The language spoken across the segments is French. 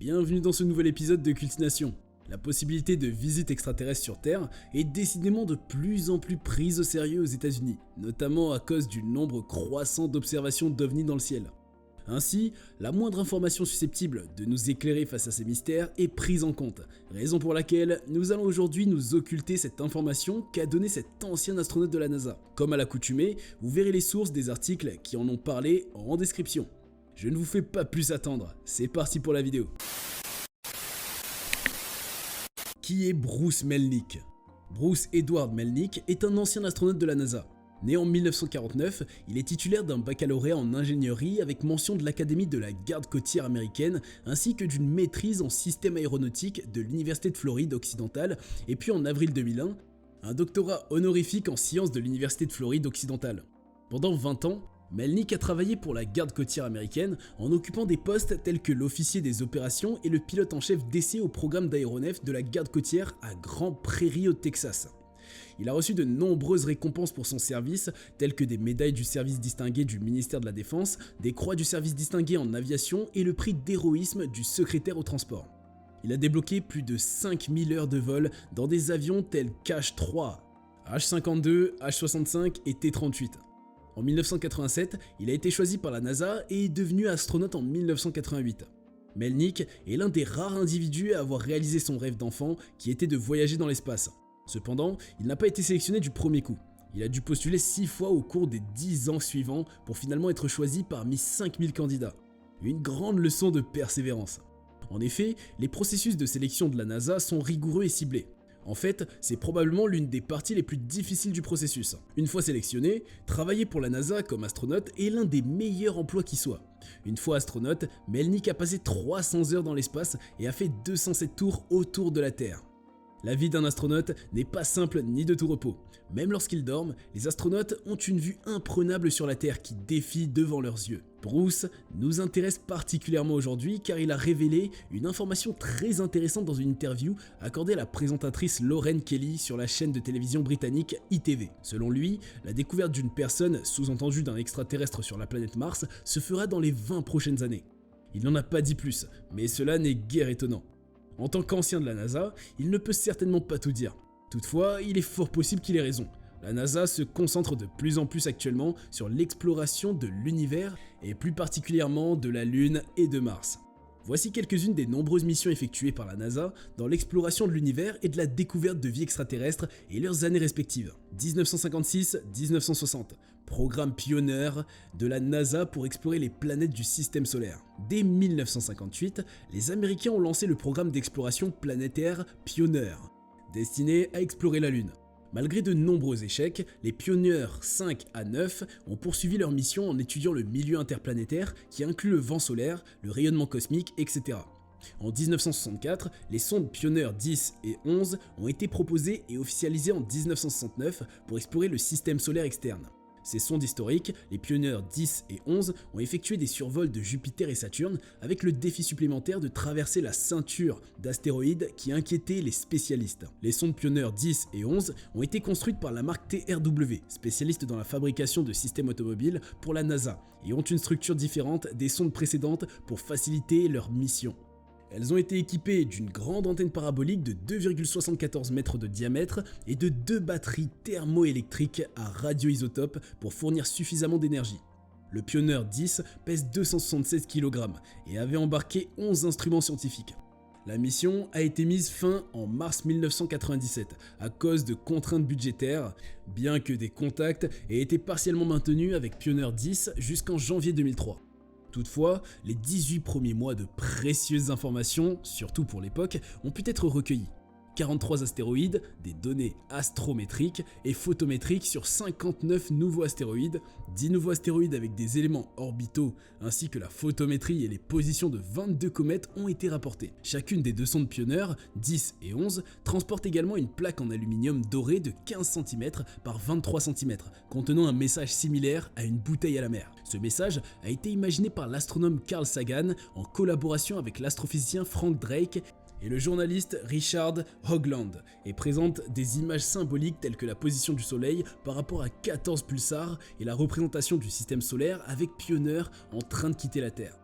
bienvenue dans ce nouvel épisode de Cultination. La possibilité de visite extraterrestre sur Terre est décidément de plus en plus prise au sérieux aux États-Unis, notamment à cause du nombre croissant d'observations d'OVNI dans le ciel. Ainsi, la moindre information susceptible de nous éclairer face à ces mystères est prise en compte, raison pour laquelle nous allons aujourd'hui nous occulter cette information qu'a donnée cet ancien astronaute de la NASA. Comme à l'accoutumée, vous verrez les sources des articles qui en ont parlé en description. Je ne vous fais pas plus attendre, c'est parti pour la vidéo. Qui est Bruce Melnick? Bruce Edward Melnick est un ancien astronaute de la NASA. Né en 1949, il est titulaire d'un baccalauréat en ingénierie avec mention de l'Académie de la garde côtière américaine ainsi que d'une maîtrise en système aéronautique de l'Université de Floride occidentale et puis en avril 2001, un doctorat honorifique en sciences de l'Université de Floride occidentale. Pendant 20 ans, Melnick a travaillé pour la garde côtière américaine en occupant des postes tels que l'officier des opérations et le pilote en chef d'essai au programme d'aéronefs de la garde côtière à Grand Prairie au Texas. Il a reçu de nombreuses récompenses pour son service, telles que des médailles du service distingué du ministère de la Défense, des croix du service distingué en aviation et le prix d'héroïsme du secrétaire au transport. Il a débloqué plus de 5000 heures de vol dans des avions tels qu'H-3, H-52, H-65 et T-38. En 1987, il a été choisi par la NASA et est devenu astronaute en 1988. Melnick est l'un des rares individus à avoir réalisé son rêve d'enfant qui était de voyager dans l'espace. Cependant, il n'a pas été sélectionné du premier coup. Il a dû postuler 6 fois au cours des 10 ans suivants pour finalement être choisi parmi 5000 candidats. Une grande leçon de persévérance. En effet, les processus de sélection de la NASA sont rigoureux et ciblés. En fait, c'est probablement l'une des parties les plus difficiles du processus. Une fois sélectionné, travailler pour la NASA comme astronaute est l'un des meilleurs emplois qui soit. Une fois astronaute, Melnick a passé 300 heures dans l'espace et a fait 207 tours autour de la Terre. La vie d'un astronaute n'est pas simple ni de tout repos. Même lorsqu'ils dorment, les astronautes ont une vue imprenable sur la Terre qui défie devant leurs yeux. Bruce nous intéresse particulièrement aujourd'hui car il a révélé une information très intéressante dans une interview accordée à la présentatrice Lauren Kelly sur la chaîne de télévision britannique ITV. Selon lui, la découverte d'une personne, sous-entendue d'un extraterrestre sur la planète Mars, se fera dans les 20 prochaines années. Il n'en a pas dit plus, mais cela n'est guère étonnant. En tant qu'ancien de la NASA, il ne peut certainement pas tout dire. Toutefois, il est fort possible qu'il ait raison. La NASA se concentre de plus en plus actuellement sur l'exploration de l'univers et plus particulièrement de la Lune et de Mars. Voici quelques-unes des nombreuses missions effectuées par la NASA dans l'exploration de l'univers et de la découverte de vie extraterrestre et leurs années respectives. 1956-1960, programme Pioneer de la NASA pour explorer les planètes du système solaire. Dès 1958, les Américains ont lancé le programme d'exploration planétaire Pioneer, destiné à explorer la Lune. Malgré de nombreux échecs, les Pioneer 5 à 9 ont poursuivi leur mission en étudiant le milieu interplanétaire qui inclut le vent solaire, le rayonnement cosmique, etc. En 1964, les sondes Pioneer 10 et 11 ont été proposées et officialisées en 1969 pour explorer le système solaire externe. Ces sondes historiques, les Pioneer 10 et 11, ont effectué des survols de Jupiter et Saturne avec le défi supplémentaire de traverser la ceinture d'astéroïdes qui inquiétait les spécialistes. Les sondes Pioneer 10 et 11 ont été construites par la marque TRW, spécialiste dans la fabrication de systèmes automobiles pour la NASA, et ont une structure différente des sondes précédentes pour faciliter leur mission. Elles ont été équipées d'une grande antenne parabolique de 2,74 mètres de diamètre et de 2 batteries thermoélectriques à radioisotope pour fournir suffisamment d'énergie. Le Pioneer 10 pèse 276 kg et avait embarqué 11 instruments scientifiques. La mission a été mise fin en mars 1997 à cause de contraintes budgétaires, bien que des contacts aient été partiellement maintenus avec Pioneer 10 jusqu'en janvier 2003. Toutefois, les 18 premiers mois de précieuses informations, surtout pour l'époque, ont pu être recueillis. 43 astéroïdes, des données astrométriques et photométriques sur 59 nouveaux astéroïdes, 10 nouveaux astéroïdes avec des éléments orbitaux ainsi que la photométrie et les positions de 22 comètes ont été rapportées. Chacune des deux sondes Pioneer, 10 et 11, transporte également une plaque en aluminium doré de 15 cm par 23 cm, contenant un message similaire à une bouteille à la mer. Ce message a été imaginé par l'astronome Carl Sagan en collaboration avec l'astrophysicien Frank Drake et le journaliste Richard Hoagland et présente des images symboliques telles que la position du soleil par rapport à 14 pulsars et la représentation du système solaire avec Pioneer en train de quitter la Terre.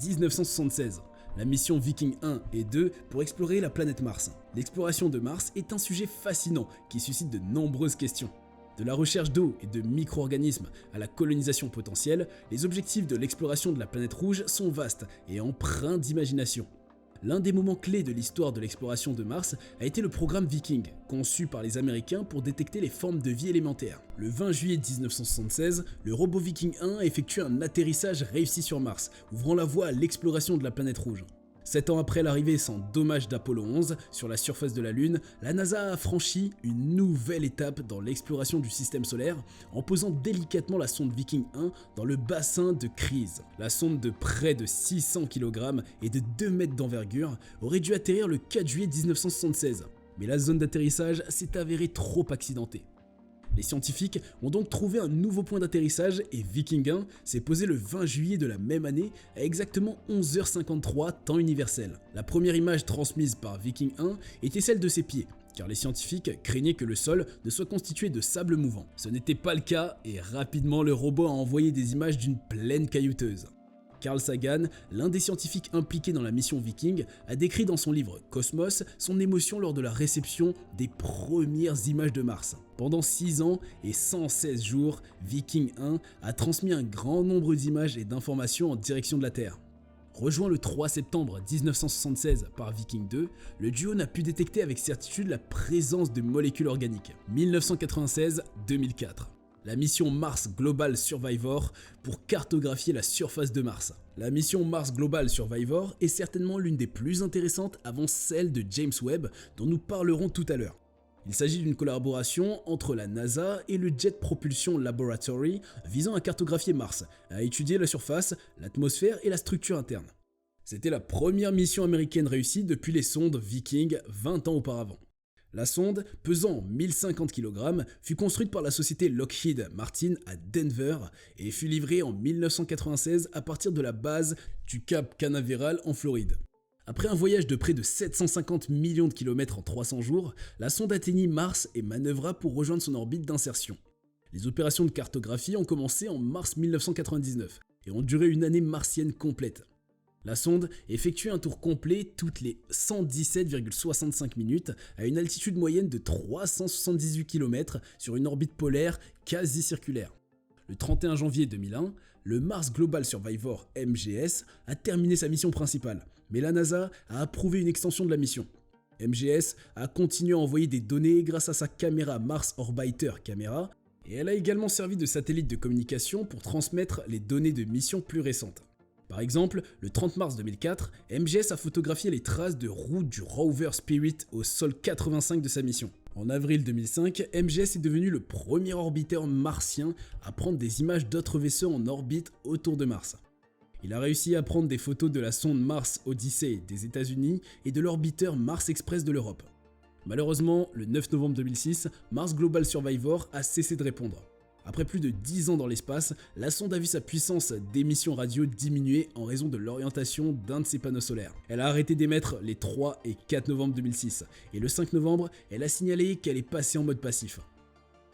1976. la mission Viking 1 et 2 pour explorer la planète Mars. L'exploration de Mars est un sujet fascinant qui suscite de nombreuses questions. De la recherche d'eau et de micro-organismes à la colonisation potentielle, les objectifs de l'exploration de la planète rouge sont vastes et empreints d'imagination. L'un des moments clés de l'histoire de l'exploration de Mars a été le programme Viking, conçu par les Américains pour détecter les formes de vie élémentaires. Le 20 juillet 1976, le robot Viking 1 effectue un atterrissage réussi sur Mars, ouvrant la voie à l'exploration de la planète rouge. 7 ans après l'arrivée sans dommage d'Apollo 11 sur la surface de la Lune, la NASA a franchi une nouvelle étape dans l'exploration du système solaire en posant délicatement la sonde Viking 1 dans le bassin de Crise. La sonde de près de 600 kg et de 2 mètres d'envergure aurait dû atterrir le 4 juillet 1976, mais la zone d'atterrissage s'est avérée trop accidentée. Les scientifiques ont donc trouvé un nouveau point d'atterrissage et Viking 1 s'est posé le 20 juillet de la même année à exactement 11h53 temps universel. La première image transmise par Viking 1 était celle de ses pieds, car les scientifiques craignaient que le sol ne soit constitué de sable mouvant. Ce n'était pas le cas et rapidement le robot a envoyé des images d'une plaine caillouteuse. Carl Sagan, l'un des scientifiques impliqués dans la mission Viking, a décrit dans son livre Cosmos son émotion lors de la réception des premières images de Mars. Pendant 6 ans et 116 jours, Viking 1 a transmis un grand nombre d'images et d'informations en direction de la Terre. Rejoint le 3 septembre 1976 par Viking 2, le duo n'a pu détecter avec certitude la présence de molécules organiques. 1996-2004. La mission Mars Global Survivor pour cartographier la surface de Mars. La mission Mars Global Survivor est certainement l'une des plus intéressantes avant celle de James Webb dont nous parlerons tout à l'heure. Il s'agit d'une collaboration entre la NASA et le Jet Propulsion Laboratory visant à cartographier Mars, à étudier la surface, l'atmosphère et la structure interne. C'était la première mission américaine réussie depuis les sondes Viking 20 ans auparavant. La sonde, pesant 1050 kg, fut construite par la société Lockheed Martin à Denver et fut livrée en 1996 à partir de la base du Cap Canaveral en Floride. Après un voyage de près de 750 millions de kilomètres en 300 jours, la sonde atteignit Mars et manœuvra pour rejoindre son orbite d'insertion. Les opérations de cartographie ont commencé en mars 1999 et ont duré une année martienne complète. La sonde effectue un tour complet toutes les 117,65 minutes à une altitude moyenne de 378 km sur une orbite polaire quasi circulaire. Le 31 janvier 2001, le Mars Global Survivor MGS a terminé sa mission principale, mais la NASA a approuvé une extension de la mission. MGS a continué à envoyer des données grâce à sa caméra Mars Orbiter Camera et elle a également servi de satellite de communication pour transmettre les données de missions plus récentes. Par exemple, le 30 mars 2004, MGS a photographié les traces de roues du rover Spirit au sol 85 de sa mission. En avril 2005, MGS est devenu le premier orbiteur martien à prendre des images d'autres vaisseaux en orbite autour de Mars. Il a réussi à prendre des photos de la sonde Mars Odyssey des États-Unis et de l'orbiteur Mars Express de l'Europe. Malheureusement, le 9 novembre 2006, Mars Global Survivor a cessé de répondre. Après plus de 10 ans dans l'espace, la sonde a vu sa puissance d'émission radio diminuer en raison de l'orientation d'un de ses panneaux solaires. Elle a arrêté d'émettre les 3 et 4 novembre 2006, et le 5 novembre, elle a signalé qu'elle est passée en mode passif.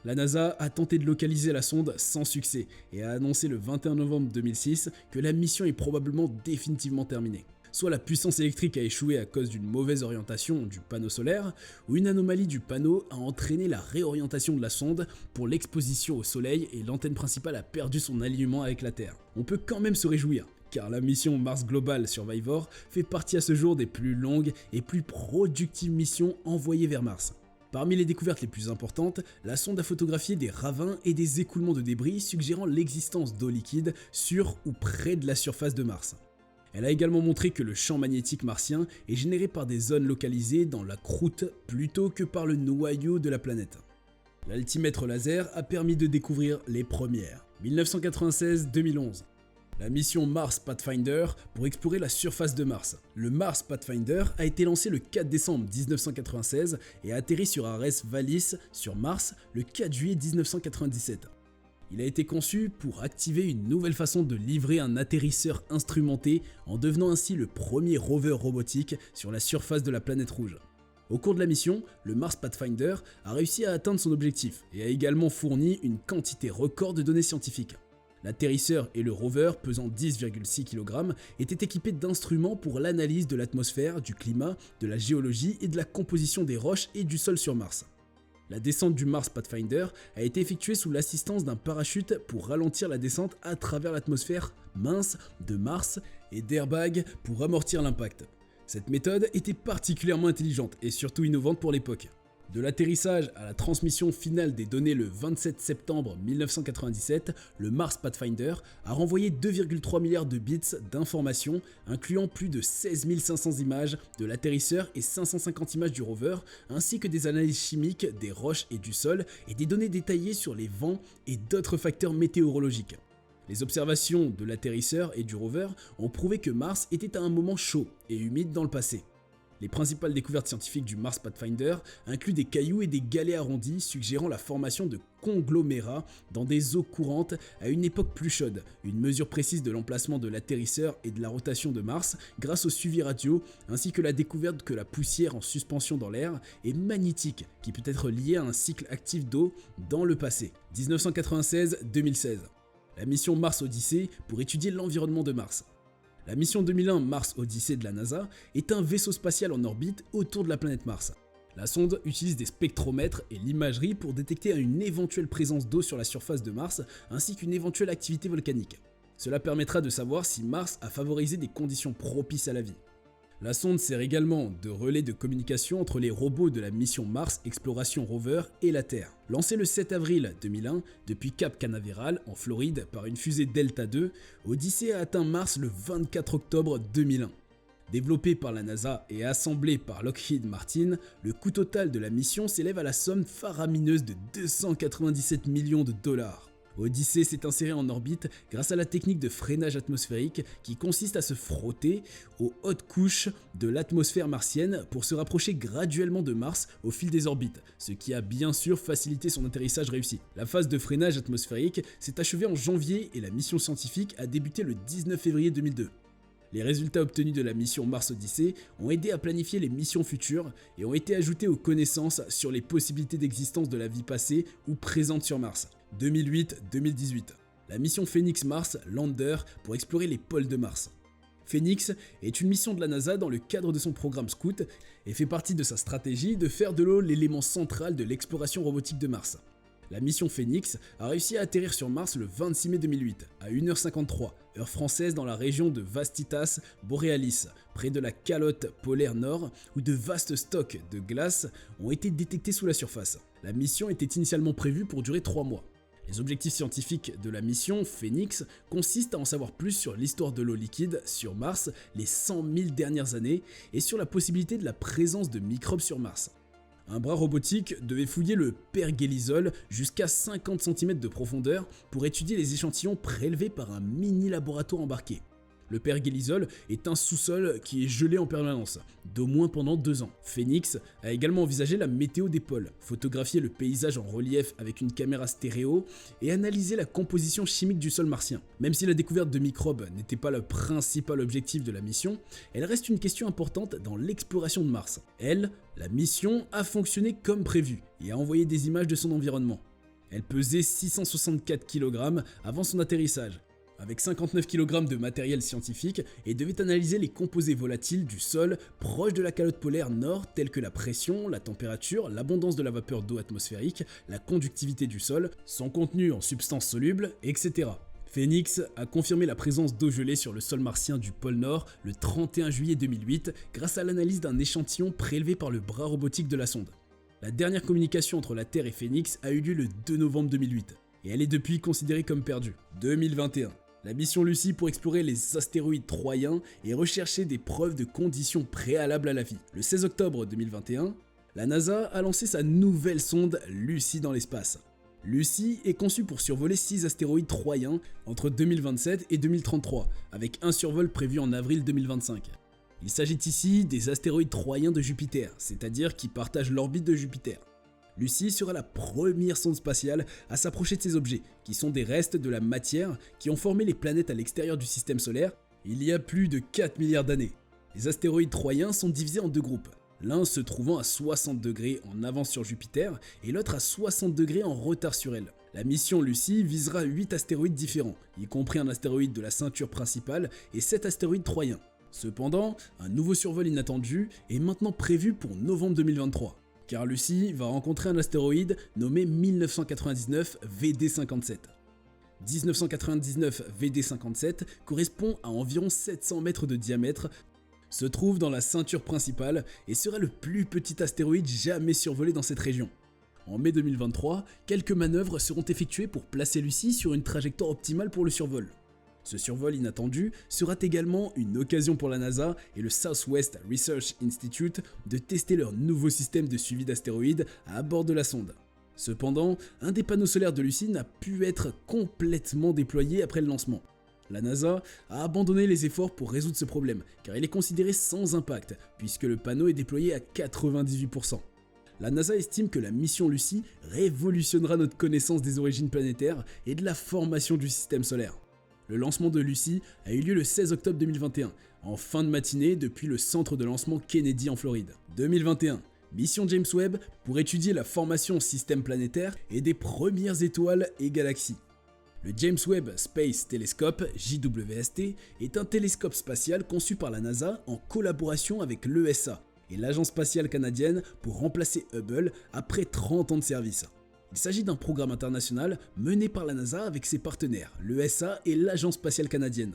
La NASA a tenté de localiser la sonde sans succès, et a annoncé le 21 novembre 2006 que la mission est probablement définitivement terminée. Soit la puissance électrique a échoué à cause d'une mauvaise orientation du panneau solaire, ou une anomalie du panneau a entraîné la réorientation de la sonde pour l'exposition au soleil et l'antenne principale a perdu son alignement avec la Terre. On peut quand même se réjouir, car la mission Mars Global Survivor fait partie à ce jour des plus longues et plus productives missions envoyées vers Mars. Parmi les découvertes les plus importantes, la sonde a photographié des ravins et des écoulements de débris suggérant l'existence d'eau liquide sur ou près de la surface de Mars. Elle a également montré que le champ magnétique martien est généré par des zones localisées dans la croûte plutôt que par le noyau de la planète. L'altimètre laser a permis de découvrir les premières. 1996-2011. La mission Mars Pathfinder pour explorer la surface de Mars. Le Mars Pathfinder a été lancé le 4 décembre 1996 et a atterri sur Ares Vallis sur Mars le 4 juillet 1997. Il a été conçu pour activer une nouvelle façon de livrer un atterrisseur instrumenté en devenant ainsi le premier rover robotique sur la surface de la planète rouge. Au cours de la mission, le Mars Pathfinder a réussi à atteindre son objectif et a également fourni une quantité record de données scientifiques. L'atterrisseur et le rover, pesant 10,6 kg, étaient équipés d'instruments pour l'analyse de l'atmosphère, du climat, de la géologie et de la composition des roches et du sol sur Mars. La descente du Mars Pathfinder a été effectuée sous l'assistance d'un parachute pour ralentir la descente à travers l'atmosphère mince de Mars et d'airbags pour amortir l'impact. Cette méthode était particulièrement intelligente et surtout innovante pour l'époque. De l'atterrissage à la transmission finale des données le 27 septembre 1997, le Mars Pathfinder a renvoyé 2,3 milliards de bits d'informations, incluant plus de 16 500 images de l'atterrisseur et 550 images du rover, ainsi que des analyses chimiques des roches et du sol et des données détaillées sur les vents et d'autres facteurs météorologiques. Les observations de l'atterrisseur et du rover ont prouvé que Mars était à un moment chaud et humide dans le passé. Les principales découvertes scientifiques du Mars Pathfinder incluent des cailloux et des galets arrondis suggérant la formation de conglomérats dans des eaux courantes à une époque plus chaude, une mesure précise de l'emplacement de l'atterrisseur et de la rotation de Mars grâce au suivi radio, ainsi que la découverte que la poussière en suspension dans l'air est magnétique, qui peut être liée à un cycle actif d'eau dans le passé. 1996-2016. La mission Mars Odyssey pour étudier l'environnement de Mars. La mission 2001 Mars Odyssey de la NASA est un vaisseau spatial en orbite autour de la planète Mars. La sonde utilise des spectromètres et l'imagerie pour détecter une éventuelle présence d'eau sur la surface de Mars ainsi qu'une éventuelle activité volcanique. Cela permettra de savoir si Mars a favorisé des conditions propices à la vie. La sonde sert également de relais de communication entre les robots de la mission Mars Exploration Rover et la Terre. Lancé le 7 avril 2001 depuis Cap Canaveral en Floride par une fusée Delta II, Odyssey a atteint Mars le 24 octobre 2001. Développé par la NASA et assemblé par Lockheed Martin, le coût total de la mission s'élève à la somme faramineuse de 297 millions de dollars. Odyssey s'est inséré en orbite grâce à la technique de freinage atmosphérique qui consiste à se frotter aux hautes couches de l'atmosphère martienne pour se rapprocher graduellement de Mars au fil des orbites, ce qui a bien sûr facilité son atterrissage réussi. La phase de freinage atmosphérique s'est achevée en janvier et la mission scientifique a débuté le 19 février 2002. Les résultats obtenus de la mission Mars Odyssey ont aidé à planifier les missions futures et ont été ajoutés aux connaissances sur les possibilités d'existence de la vie passée ou présente sur Mars. 2008-2018. La mission Phoenix Mars Lander pour explorer les pôles de Mars. Phoenix est une mission de la NASA dans le cadre de son programme Scout et fait partie de sa stratégie de faire de l'eau l'élément central de l'exploration robotique de Mars. La mission Phoenix a réussi à atterrir sur Mars le 26 mai 2008, à 1h53, heure française dans la région de Vastitas Borealis, près de la calotte polaire nord, où de vastes stocks de glace ont été détectés sous la surface. La mission était initialement prévue pour durer 3 mois. Les objectifs scientifiques de la mission Phoenix consistent à en savoir plus sur l'histoire de l'eau liquide sur Mars les 100 000 dernières années et sur la possibilité de la présence de microbes sur Mars. Un bras robotique devait fouiller le pergélisol jusqu'à 50 cm de profondeur pour étudier les échantillons prélevés par un mini laboratoire embarqué. Le pergélisol est un sous-sol qui est gelé en permanence, d'au moins pendant 2 ans. Phoenix a également envisagé la météo des pôles, photographié le paysage en relief avec une caméra stéréo et analysé la composition chimique du sol martien. Même si la découverte de microbes n'était pas le principal objectif de la mission, elle reste une question importante dans l'exploration de Mars. La mission a fonctionné comme prévu et a envoyé des images de son environnement. Elle pesait 664 kg avant son atterrissage, avec 59 kg de matériel scientifique et devait analyser les composés volatiles du sol proche de la calotte polaire nord tels que la pression, la température, l'abondance de la vapeur d'eau atmosphérique, la conductivité du sol, son contenu en substances solubles, etc. Phoenix a confirmé la présence d'eau gelée sur le sol martien du pôle Nord le 31 juillet 2008 grâce à l'analyse d'un échantillon prélevé par le bras robotique de la sonde. La dernière communication entre la Terre et Phoenix a eu lieu le 2 novembre 2008 et elle est depuis considérée comme perdue. 2021. La mission Lucy pour explorer les astéroïdes troyens et rechercher des preuves de conditions préalables à la vie. Le 16 octobre 2021, la NASA a lancé sa nouvelle sonde Lucy dans l'espace. Lucy est conçue pour survoler 6 astéroïdes troyens entre 2027 et 2033, avec un survol prévu en avril 2025. Il s'agit ici des astéroïdes troyens de Jupiter, c'est-à-dire qui partagent l'orbite de Jupiter. Lucy sera la première sonde spatiale à s'approcher de ces objets, qui sont des restes de la matière qui ont formé les planètes à l'extérieur du système solaire il y a plus de 4 milliards d'années. Les astéroïdes troyens sont divisés en 2 groupes, l'un se trouvant à 60 degrés en avance sur Jupiter et l'autre à 60 degrés en retard sur elle. La mission Lucy visera 8 astéroïdes différents, y compris un astéroïde de la ceinture principale et 7 astéroïdes troyens. Cependant, un nouveau survol inattendu est maintenant prévu pour novembre 2023, car Lucy va rencontrer un astéroïde nommé 1999 VD57. 1999 VD57 correspond à environ 700 mètres de diamètre, se trouve dans la ceinture principale et sera le plus petit astéroïde jamais survolé dans cette région. En mai 2023, quelques manœuvres seront effectuées pour placer Lucy sur une trajectoire optimale pour le survol. Ce survol inattendu sera également une occasion pour la NASA et le Southwest Research Institute de tester leur nouveau système de suivi d'astéroïdes à bord de la sonde. Cependant, un des panneaux solaires de Lucy n'a pu être complètement déployé après le lancement. La NASA a abandonné les efforts pour résoudre ce problème, car il est considéré sans impact, puisque le panneau est déployé à 98%. La NASA estime que la mission Lucy révolutionnera notre connaissance des origines planétaires et de la formation du système solaire. Le lancement de Lucy a eu lieu le 16 octobre 2021, en fin de matinée depuis le centre de lancement Kennedy en Floride. 2021, mission James Webb pour étudier la formation système planétaire et des premières étoiles et galaxies. Le James Webb Space Telescope, JWST, est un télescope spatial conçu par la NASA en collaboration avec l'ESA et l'Agence spatiale canadienne pour remplacer Hubble après 30 ans de service. Il s'agit d'un programme international mené par la NASA avec ses partenaires, l'ESA et l'Agence spatiale canadienne.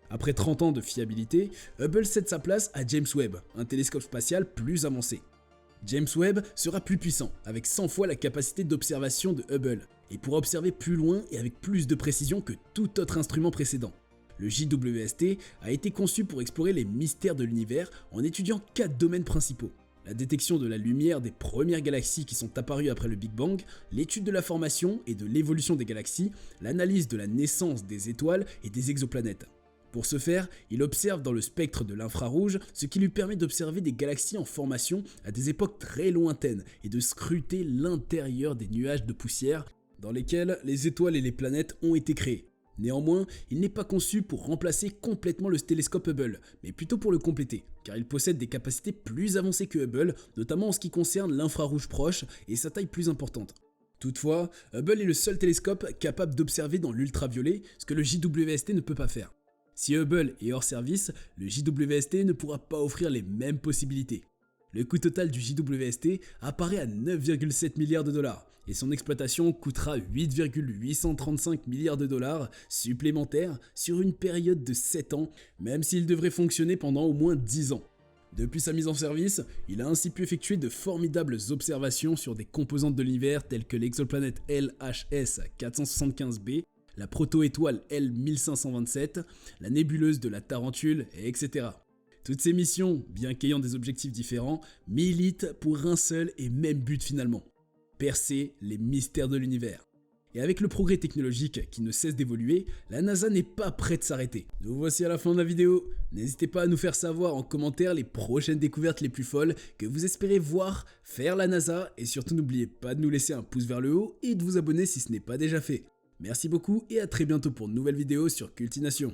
Après 30 ans de fiabilité, Hubble cède sa place à James Webb, un télescope spatial plus avancé. James Webb sera plus puissant, avec 100 fois la capacité d'observation de Hubble, et pourra observer plus loin et avec plus de précision que tout autre instrument précédent. Le JWST a été conçu pour explorer les mystères de l'univers en étudiant 4 domaines principaux. La détection de la lumière des premières galaxies qui sont apparues après le Big Bang, l'étude de la formation et de l'évolution des galaxies, l'analyse de la naissance des étoiles et des exoplanètes. Pour ce faire, il observe dans le spectre de l'infrarouge, ce qui lui permet d'observer des galaxies en formation à des époques très lointaines et de scruter l'intérieur des nuages de poussière dans lesquels les étoiles et les planètes ont été créées. Néanmoins, il n'est pas conçu pour remplacer complètement le télescope Hubble, mais plutôt pour le compléter, car il possède des capacités plus avancées que Hubble, notamment en ce qui concerne l'infrarouge proche et sa taille plus importante. Toutefois, Hubble est le seul télescope capable d'observer dans l'ultraviolet, ce que le JWST ne peut pas faire. Si Hubble est hors service, le JWST ne pourra pas offrir les mêmes possibilités. Le coût total du JWST apparaît à 9,7 milliards de dollars et son exploitation coûtera 8,835 milliards de dollars supplémentaires sur une période de 7 ans, même s'il devrait fonctionner pendant au moins 10 ans. Depuis sa mise en service, il a ainsi pu effectuer de formidables observations sur des composantes de l'univers telles que l'exoplanète LHS 475b, la proto-étoile L1527, la nébuleuse de la Tarentule, etc. Toutes ces missions, bien qu'ayant des objectifs différents, militent pour un seul et même but finalement: percer les mystères de l'univers. Et avec le progrès technologique qui ne cesse d'évoluer, la NASA n'est pas prête de s'arrêter. Nous voici à la fin de la vidéo. N'hésitez pas à nous faire savoir en commentaire les prochaines découvertes les plus folles que vous espérez voir faire la NASA, et surtout n'oubliez pas de nous laisser un pouce vers le haut et de vous abonner si ce n'est pas déjà fait. Merci beaucoup et à très bientôt pour une nouvelle vidéo sur Cultination.